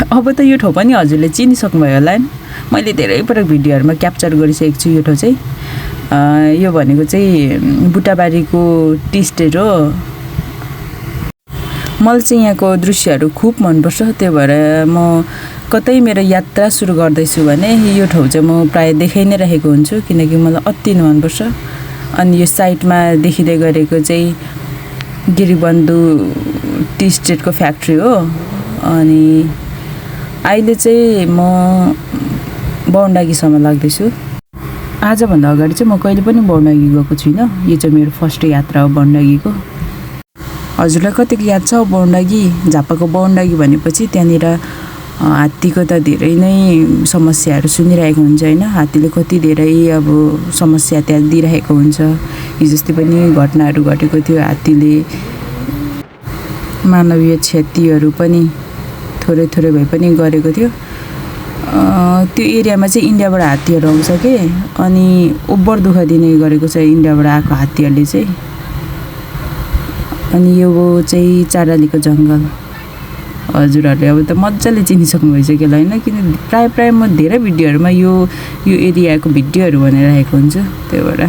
अब त यो ठाउँ पनि हजुरले चिनिसक्नुभयो होला नि। मैले धेरै पटक भिडियोहरूमा क्याप्चर गरिसकेको छु यो ठाउँ चाहिँ। यो भनेको चाहिँ बुटाबारीको टी स्टेट हो। मलाई चाहिँ यहाँको दृश्यहरू खुब मनपर्छ। त्यही भएर म कतै मेरो यात्रा सुरु गर्दैछु भने यो ठाउँ चाहिँ म प्रायः देखाइ नै रहेको हुन्छु, किनकि मलाई अति नै मनपर्छ। अनि यो साइडमा देखिँदै गरेको चाहिँ गिरिबन्धु टी स्टेटको फ्याक्ट्री हो। अनि अहिले चाहिँ म बौन्डागीसम्म लाग्दैछु। आजभन्दा अगाडि चाहिँ म कहिले पनि बौन्डागी गएको छुइनँ। यो चाहिँ मेरो फर्स्ट यात्रा हो बौन्डागीको। हजुरलाई कतिको याद छ बौन्डागी? झापाको बौन्डागी भनेपछि त्यहाँनिर हात्तीको त धेरै नै समस्याहरू सुनिरहेको हुन्छ होइन। हात्तीले कति धेरै अब समस्या त्यहाँ दिइरहेको हुन्छ। हिजोस्ति पनि घटनाहरू घटेको थियो। हात्तीले मानवीय क्षतिहरू पनि थोरै थोरै भए पनि गरेको थियो। त्यो एरियामा चाहिँ इन्डियाबाट हात्तीहरू आउँछ के, अनि ओभर दुःख दिने गरेको छ इन्डियाबाट आएको हात्तीहरूले चाहिँ। अनि यो चाहिँ चारालीको जङ्गल। हजुरहरूले अब त मजाले चिनिसक्नु भइसक्यो होला होइन, किन प्रायः म धेरै भिडियोहरूमा यो एरियाको भिडियोहरू बनाइरहेको हुन्छु। त्यही भएर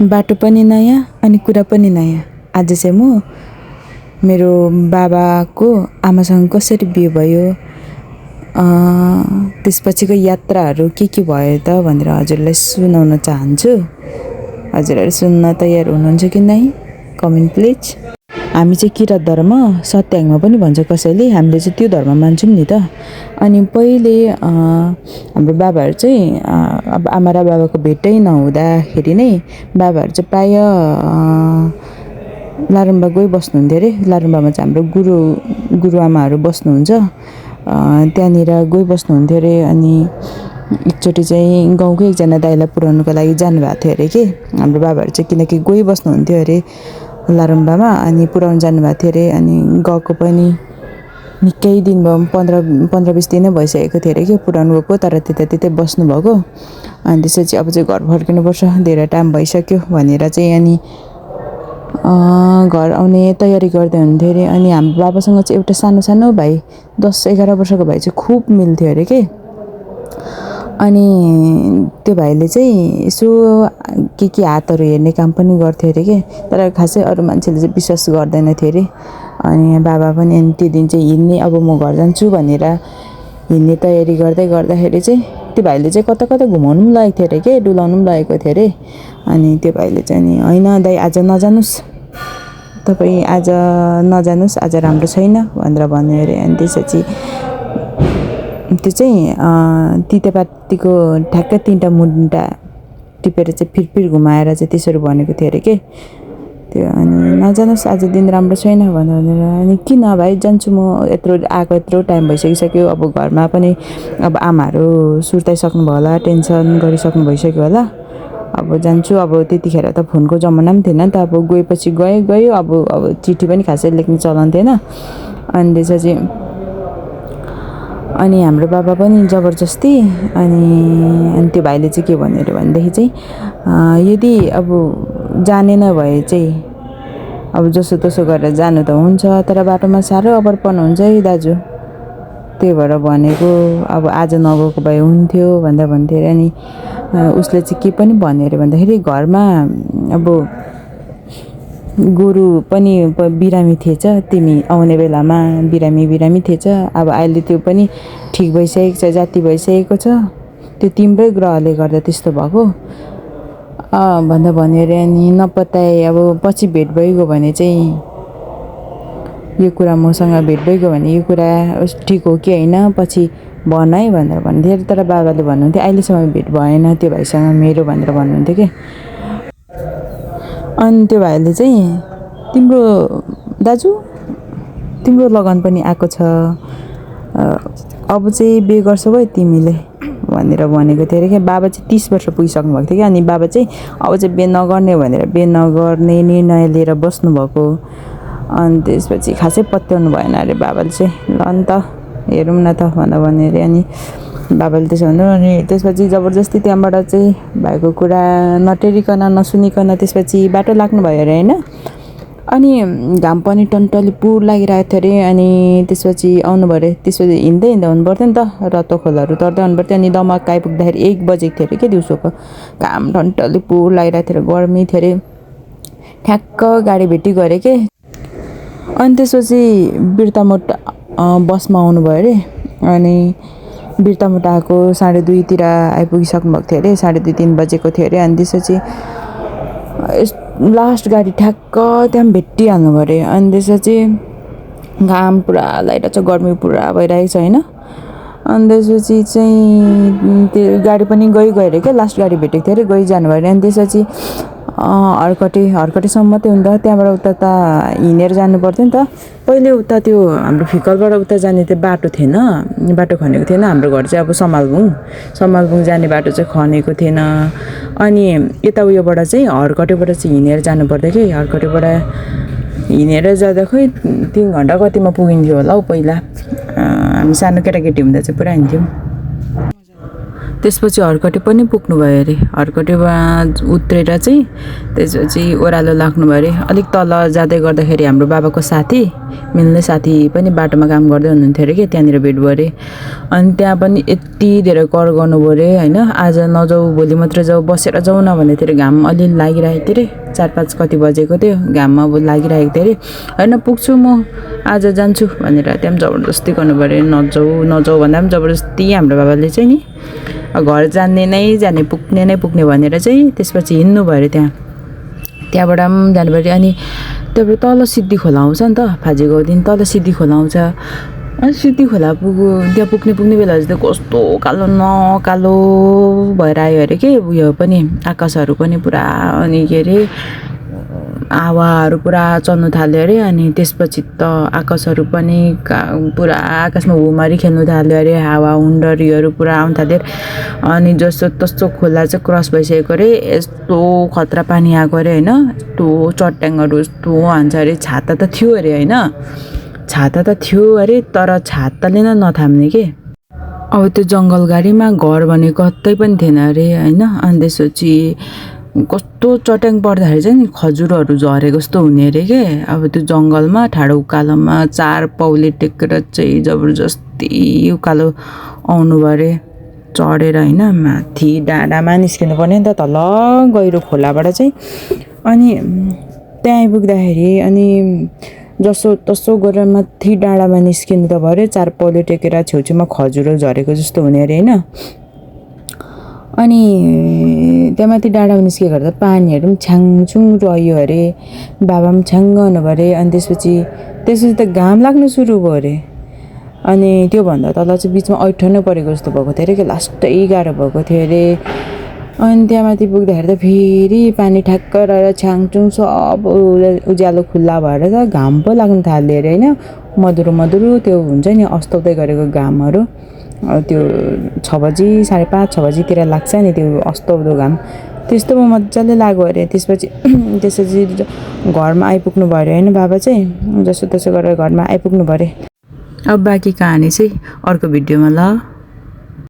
बाटो पनि नयाँ अनि कुरा पनि नयाँ। आज चाहिँ म मेरो बाबाको आमासँग कसरी बिहे भयो, त्यसपछिको यात्राहरू के भयो त भनेर हजुरलाई सुनाउन चाहन्छु। हजुरहरू सुन्न तयार हुनुहुन्छ कि नै? Comment please. हामी चाहिँ किरात धर्म सत्याङमा पनि भन्छ कसैले, हामीले चाहिँ त्यो धर्म मान्छौँ नि त। अनि पहिले हाम्रो बाबाहरू चाहिँ अब आमा र बाबाको भेटै नहुँदाखेरि नै बाबाहरू चाहिँ प्रायः लारुम्बा गइ बस्नुहुन्थ्यो अरे। लारुम्बामा चाहिँ हाम्रो गुरुआमाहरू बस्नुहुन्छ, त्यहाँनिर गइ बस्नुहुन्थ्यो अरे। अनि एकचोटि चाहिँ गाउँकै एकजना दाइलाई पुर्याउनुको लागि जानुभएको थियो अरे कि हाम्रो बाबाहरू चाहिँ, किनकि गइ बस्नुहुन्थ्यो अरे लारुम्बामा। अनि पुर्याउनु जानुभएको थियो अरे। अनि गएको पनि निकै दिन भयो, 15-20 दिनै भइसकेको थियो अरे कि पुर्याउनु गएको, तर त्यतै बस्नुभएको। अनि त्यसपछि अब चाहिँ घर फर्किनुपर्छ, धेरै टाइम भइसक्यो भनेर चाहिँ अनि घर आउने तयारी गर्दै हुन्थ्यो अरे। अनि हाम्रो बाबासँग चाहिँ एउटा सानो भाइ 10-11 वर्षको भाइ चाहिँ खुब मिल्थ्यो अरे के। अनि त्यो भाइले चाहिँ यसो के हातहरू हेर्ने काम पनि गर्थ्यो अरे के, तर खासै अरू मान्छेले चाहिँ विश्वास गर्दैन थियो अरे। अनि बाबा पनि अनि त्यो दिन चाहिँ हिँड्ने, अब म घर जान्छु भनेर हिँड्ने तयारी गर्दाखेरि चाहिँ त्यो भाइले चाहिँ कता घुमाउनु पनि लगेको थियो अरे के, डुलाउनु पनि लगेको थियो अरे। अनि त्यो भाइले चाहिँ नि होइन दाइ आज नजानुस्, तपाईँ आज नजानुस्, आज राम्रो छैन भनेर भन्यो अरे। अनि त्यसपछि त्यो चाहिँ तितेपातीको ठ्याक्कै 3टा मुन्टा टिपेर चाहिँ फिरफिर घुमाएर चाहिँ त्यसरी भनेको थियो अरे के त्यो। अनि नजानुस् आज दिन राम्रो छैन भनेर। अनि किन भाइ जान्छु म, यत्रो टाइम भइसकिसक्यो। अब घरमा पनि अब आमाहरू सुर्ताइसक्नु भयो होला, टेन्सन गरिसक्नु भइसक्यो होला। अब जान्छु, अब त्यतिखेर त फोनको जमाना पनि थिएन नि त। अब गएपछि गयो। अब चिठी पनि खासै लेख्ने चलन थिएन। अनि त्यसपछि अनि हाम्रो बाबा पनि जबरजस्ती अनि त्यो भाइले चाहिँ के भन्यो अरे भनेदेखि चाहिँ यदि अब जाने नभए चाहिँ अब जसोतसो गरेर जानु त हुन्छ, तर बाटोमा साह्रो अबरपन हुन्छ है दाजु, त्यही भएर भनेको, अब आज नगएको भए हुन्थ्यो भन्थ्यो अरे। अनि उसले चाहिँ के पनि भन्यो अरे भन्दाखेरि घरमा अब गोरु पनि बिरामी थिएछ, तिमी आउने बेलामा बिरामी थिएछ। अब अहिले त्यो पनि ठिक भइसकेको छ, जाती भइसकेको छ, त्यो तिम्रै ग्रहले गर्दा त्यस्तो भएको भन्दा भन्यो अरे। अनि नपत्याए अब पछि भेट भइगयो भने चाहिँ यो कुरा मसँग भेट भइगयो भने यो कुरा ठिक हो कि होइन पछि भन है भनेर भन्थ्यो। तर बाबाले भन्नुहुन्थ्यो अहिलेसम्म भेट भएन त्यो भाइसँग मेरो भनेर भन्नुहुन्थ्यो कि। अनि त्यो भाइले चाहिँ तिम्रो दाजु तिम्रो लगन पनि आएको छ, अब चाहिँ बिहे गर्छौ है तिमीले भनेर भनेको थियो अरे क्या। बाबा चाहिँ 30 वर्ष पुगिसक्नु भएको थियो कि। अनि बाबा चाहिँ अब चाहिँ बिहे नगर्ने भनेर बिहे नगर्ने निर्णय लिएर बस्नुभएको। अनि त्यसपछि खासै पत्याउनु भएन अरे बाबाले चाहिँ। ल नि त हेरौँ न त भन्दा भन्यो अरे। अनि बाबाले त्यसो भन्नु। अनि त्यसपछि जबरजस्ती त्यहाँबाट चाहिँ भाइको कुरा नटेरिकन नसुनिकन त्यसपछि बाटो लाग्नु भयो अरे होइन। अनि घाम पनि टन्टली पुर लागिरहेको थियो अरे। अनि त्यसपछि आउनुभयो अरे। त्यसपछि हिँड्दै हिँड्दै आउनु पर्थ्यो नि त, रत्तो खोलाहरू तर्दै आउनु पर्थ्यो। अनि दमक आइपुग्दाखेरि 1 बजेको थियो अरे के दिउँसोको। घाम टन्टली पुर लागिरहेको थियो अरे, गर्मी थियो अरे। ठ्याक्क गाडी भेटिगयो अरे के। अनि त्यसपछि बिर्तामोड बसमा आउनुभयो अरे। अनि बिर्तामोड आएको 2:30 तिर आइपुगिसक्नु भएको थियो अरे। 2:30-3 बजेको थियो अरे। अनि त्यसपछि लास्ट गाडी ठ्याक्क त्यहाँ भेटिहाल्नु भयो अरे। अनि त्यसपछि घाम पुरा लागिरहेको छ, गर्मी पुरा भइरहेको छ होइन। अनि त्यसपछि चाहिँ त्यो गाडी पनि गयो अरे क्या, लास्ट गाडी भेटेको थियो अरे, गइजानु भयो अरे। अनि त्यसपछि हर्कटेसम्म मात्रै हुन्छ, त्यहाँबाट उता त हिँडेर जानु पर्थ्यो नि त। पहिले उता त्यो हाम्रो फिकलबाट उता जाने त्यो बाटो थिएन, बाटो खनेको थिएन। हाम्रो घर चाहिँ अब समालबुङ जाने बाटो चाहिँ खनेको थिएन। अनि यता उयोबाट चाहिँ हर्कटेबाट चाहिँ हिँडेर जानु पर्थ्यो कि। हर्कटेबाट हिँडेर जाँदा खोइ 3 घन्टा कतिमा पुगिन्थ्यो होला हौ पहिला। हामी सानो केटाकेटी हुँदा चाहिँ पुरा हिँड्थ्यौँ। त्यसपछि हर्कटे पनि पुग्नुभयो अरे। हर्कटेमा उत्रेर चाहिँ त्यसपछि ओह्रालो लाग्नुभयो अरे। अलिक तल जाँदै गर्दाखेरि हाम्रो बाबाको साथी, मिल्ने साथी पनि बाटोमा काम गर्दै हुनुहुन्थ्यो अरे कि, त्यहाँनिर भेट भयो अरे। अनि त्यहाँ पनि यति धेरै कर गर्नुभयो अरे होइन। आज नजाऊ, भोलि मात्र जाऊ, बसेर जाऊ न भन्दै थियो अरे। घाम अलिअलि लागिरहेको थियो अरे, 4-5 कति बजेको थियो, घाममा अब लागिरहेको थियो अरे। होइन पुग्छु म, आज जान्छु भनेर त्यहाँ पनि जबरजस्ती गर्नुभयो अरे। नजाऊ भन्दा पनि जबरजस्ती हाम्रो बाबाले चाहिँ नि घर जाने पुग्ने भनेर चाहिँ त्यसपछि हिँड्नु भयो अरे। त्यहाँबाट पनि जानुभयो अरे। अनि त्यहाँबाट तल सिद्धि खोला आउँछ नि त, फाजी गाउँदेखि तल सिद्धि खोला आउँछ। अनि सिद्धि खोला त्यहाँ पुग्ने बेला चाहिँ कस्तो कालो न कालो भएर आयो अरे के। उयो पनि आकाशहरू पनि पुरा, अनि के अरे हावाहरू पुरा चल्नु थाल्यो अरे। अनि त्यसपछि त आकाशहरू पनि पुरा आकाशमा हुमारी खेल्नु थाल्यो अरे। हावा हुन्डरीहरू पुरा आउनु थाल्यो अरे। अनि जस्तो तस्तो खोला चाहिँ क्रस भइसकेको अरे। यस्तो खतरा पानी आएको अरे होइन। यस्तो चट्याङहरू यस्तो हान्छ अरे। छाता त थियो अरे होइन, छाता त थियो अरे, तर छाताले नै नथाम्ने के। अब त्यो जङ्गल गाडीमा घर भने कतै पनि थिएन अरे होइन। अनि त्यसपछि कस्तो चट्याङ पर्दाखेरि चाहिँ नि खजुरहरू झरेको जस्तो हुने अरे के। अब त्यो जङ्गलमा ठाडो उकालोमा 4 पाउले टेकेर चाहिँ जबरजस्ती उकालो आउनु भयो अरे चढेर होइन। माथि डाँडामा निस्किनु पर्ने नि त, तल गहिरो खोलाबाट चाहिँ। अनि त्यहाँ आइपुग्दाखेरि अनि जसो तसो गरेर माथि डाँडामा निस्किनु त भयो अरे। 4 पाउले टेकेर छेउछेउमा खजुरो झरेको जस्तो हुने अरे होइन। अनि त्यहाँ माथि डाँडामा निस्केको त पानीहरू पनि छ्याङछुङ रह्यो अरे। बाबा पनि छ्याङ गर्नुभयो अरे। अनि त्यसपछि त घाम लाग्नु सुरु भयो अरे। अनि त्योभन्दा तल चाहिँ बिचमा ऐठनै परेको जस्तो भएको थियो अरे कि, लास्टै गाह्रो भएको थियो अरे। अनि त्यहाँ माथि पुग्दाखेरि त फेरि पानी ठ्याक्क रहेर छ्याङछुङ सब उज्यालो खुल्ला भएर त घाम पो लाग्नु थाल्यो अरे होइन। मधुरो त्यो हुन्छ नि अस्ताउँदै गरेको घामहरू, त्यो 6 बजी 5:30-6 बजीतिर लाग्छ नि त्यो अस्ताउँदो घाम, त्यस्तो मजाले लाग्यो अरे। त्यसपछि घरमा आइपुग्नु भयो अरे होइन बाबा चाहिँ। जसो तसो गरेर घरमा आइपुग्नु भयो अरे। अब बाँकी कहानी चाहिँ अर्को भिडियोमा ल।